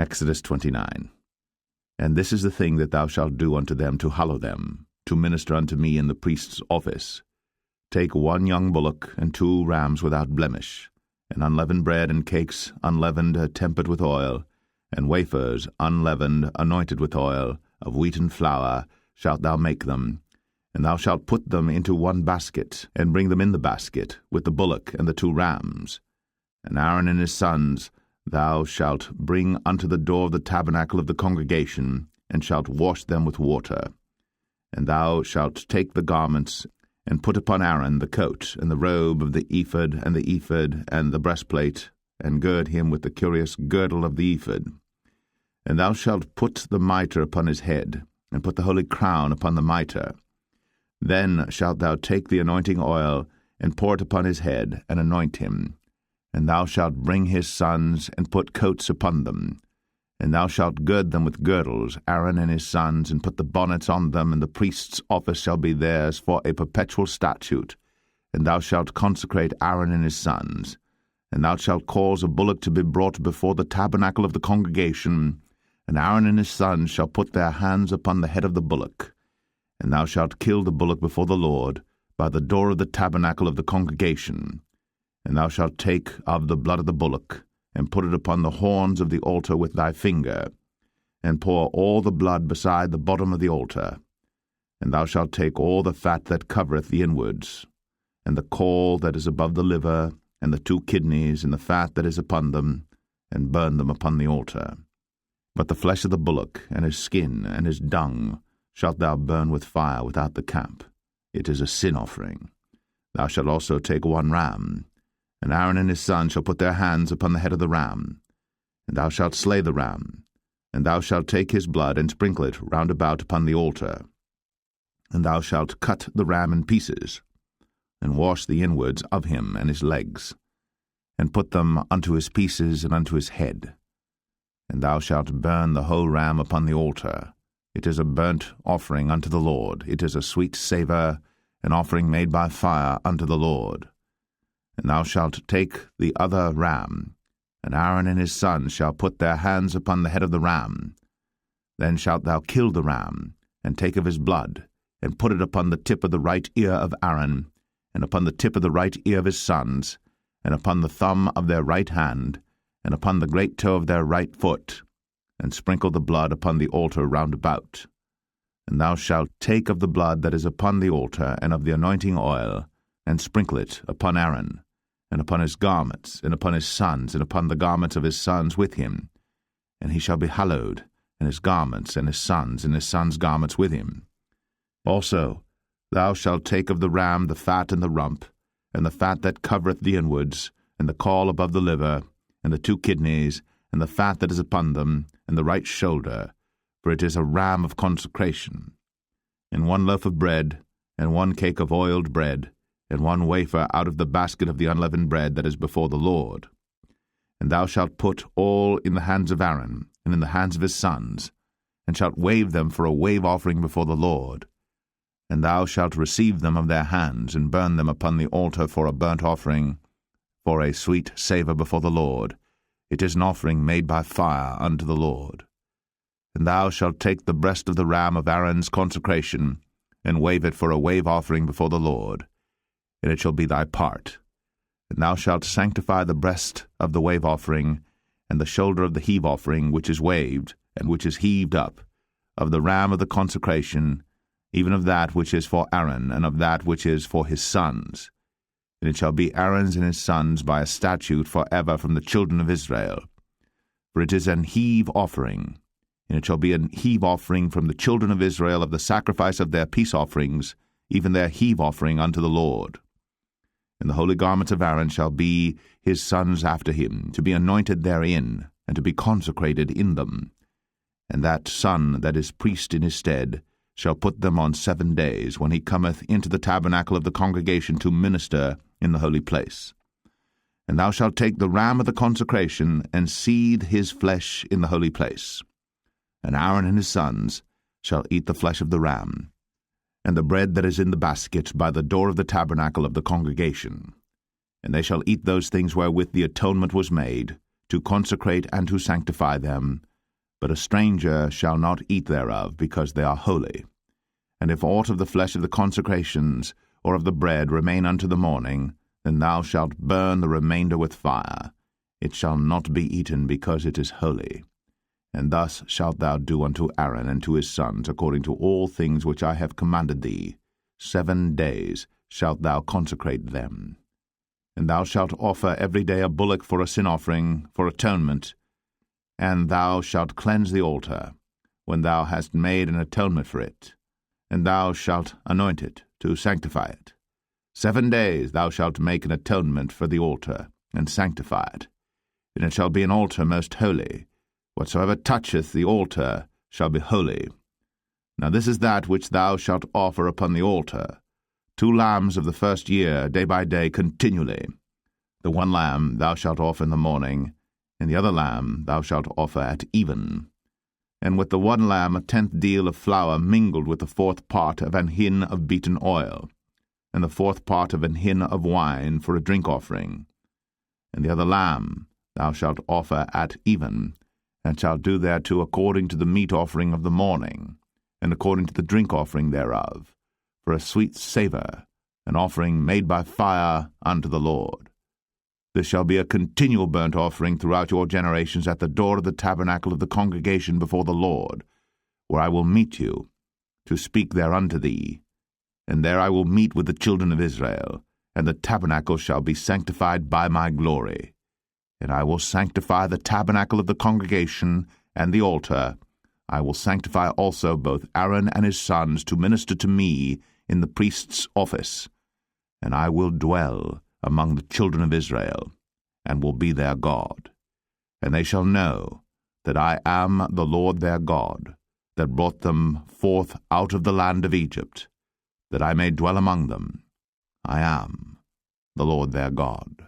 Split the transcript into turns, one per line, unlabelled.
Exodus 29. And this is the thing that thou shalt do unto them to hallow them, to minister unto me in the priest's office. Take 1 young bullock, and 2 rams without blemish, and unleavened bread and cakes unleavened tempered with oil, and wafers unleavened anointed with oil, of wheaten flour shalt thou make them, and thou shalt put them into 1 basket, and bring them in the basket, with the bullock and the 2 rams. And Aaron and his sons thou shalt bring unto the door of the tabernacle of the congregation, and shalt wash them with water. And thou shalt take the garments, and put upon Aaron the coat, and the robe of the ephod, and the breastplate, and gird him with the curious girdle of the ephod. And thou shalt put the mitre upon his head, and put the holy crown upon the mitre. Then shalt thou take the anointing oil, and pour it upon his head, and anoint him. And thou shalt bring his sons, and put coats upon them. And thou shalt gird them with girdles, Aaron and his sons, and put the bonnets on them, and the priest's office shall be theirs for a perpetual statute. And thou shalt consecrate Aaron and his sons. And thou shalt cause a bullock to be brought before the tabernacle of the congregation, and Aaron and his sons shall put their hands upon the head of the bullock. And thou shalt kill the bullock before the Lord, by the door of the tabernacle of the congregation. And thou shalt take of the blood of the bullock, and put it upon the horns of the altar with thy finger, and pour all the blood beside the bottom of the altar. And thou shalt take all the fat that covereth the inwards, and the caul that is above the liver, and the 2 kidneys, and the fat that is upon them, and burn them upon the altar. But the flesh of the bullock, and his skin, and his dung, shalt thou burn with fire without the camp. It is a sin offering. Thou shalt also take 1 ram, and Aaron and his sons shall put their hands upon the head of the ram. And thou shalt slay the ram, and thou shalt take his blood, and sprinkle it round about upon the altar. And thou shalt cut the ram in pieces, and wash the inwards of him and his legs, and put them unto his pieces and unto his head. And thou shalt burn the whole ram upon the altar. It is a burnt offering unto the Lord. It is a sweet savour, an offering made by fire unto the Lord. And thou shalt take the other ram, and Aaron and his sons shall put their hands upon the head of the ram. Then shalt thou kill the ram, and take of his blood, and put it upon the tip of the right ear of Aaron, and upon the tip of the right ear of his sons, and upon the thumb of their right hand, and upon the great toe of their right foot, and sprinkle the blood upon the altar round about. And thou shalt take of the blood that is upon the altar, and of the anointing oil, and sprinkle it upon Aaron, and upon his garments, and upon his sons, and upon the garments of his sons with him. And he shall be hallowed, and his garments, and his sons' garments with him. Also thou shalt take of the ram the fat and the rump, and the fat that covereth the inwards, and the caul above the liver, and the 2 kidneys, and the fat that is upon them, and the right shoulder, for it is a ram of consecration. And 1 loaf of bread, and 1 cake of oiled bread, and 1 wafer out of the basket of the unleavened bread that is before the Lord. And thou shalt put all in the hands of Aaron, and in the hands of his sons, and shalt wave them for a wave offering before the Lord. And thou shalt receive them of their hands, and burn them upon the altar for a burnt offering, for a sweet savour before the Lord. It is an offering made by fire unto the Lord. And thou shalt take the breast of the ram of Aaron's consecration, and wave it for a wave offering before the Lord, and it shall be thy part. And thou shalt sanctify the breast of the wave offering, and the shoulder of the heave offering, which is waved, and which is heaved up, of the ram of the consecration, even of that which is for Aaron, and of that which is for his sons. And it shall be Aaron's and his sons by a statute for ever from the children of Israel. For it is an heave offering, and it shall be an heave offering from the children of Israel of the sacrifice of their peace offerings, even their heave offering unto the Lord. And the holy garments of Aaron shall be his sons after him, to be anointed therein, and to be consecrated in them. And that son that is priest in his stead shall put them on 7 days, when he cometh into the tabernacle of the congregation to minister in the holy place. And thou shalt take the ram of the consecration, and seethe his flesh in the holy place. And Aaron and his sons shall eat the flesh of the ram, and the bread that is in the basket by the door of the tabernacle of the congregation. And they shall eat those things wherewith the atonement was made, to consecrate and to sanctify them, But a stranger shall not eat thereof, because they are holy. And if aught of the flesh of the consecrations, or of the bread, remain unto the morning, then thou shalt burn the remainder with fire. It shall not be eaten, because it is holy. And thus shalt thou do unto Aaron and to his sons, according to all things which I have commanded thee. 7 days shalt thou consecrate them. And thou shalt offer every day a bullock for a sin offering, for atonement. And thou shalt cleanse the altar, when thou hast made an atonement for it. And thou shalt anoint it, to sanctify it. 7 days thou shalt make an atonement for the altar, and sanctify it. And it shall be an altar most holy. Whatsoever toucheth the altar shall be holy. Now this is that which thou shalt offer upon the altar: 2 lambs of the first year, day by day, continually. The one lamb thou shalt offer in the morning, and the other lamb thou shalt offer at even. And with the one lamb 1/10 deal of flour mingled with the 4th part of an hin of beaten oil, and the 4th part of an hin of wine for a drink offering. And the other lamb thou shalt offer at even, and shalt do thereto according to the meat offering of the morning, and according to the drink offering thereof, for a sweet savour, an offering made by fire unto the Lord. This shall be a continual burnt offering throughout your generations at the door of the tabernacle of the congregation before the Lord, where I will meet you, to speak there unto thee. And there I will meet with the children of Israel, and the tabernacle shall be sanctified by my glory. And I will sanctify the tabernacle of the congregation and the altar. I will sanctify also both Aaron and his sons to minister to me in the priest's office. And I will dwell among the children of Israel, and will be their God. And they shall know that I am the Lord their God, that brought them forth out of the land of Egypt, that I may dwell among them. I am the Lord their God.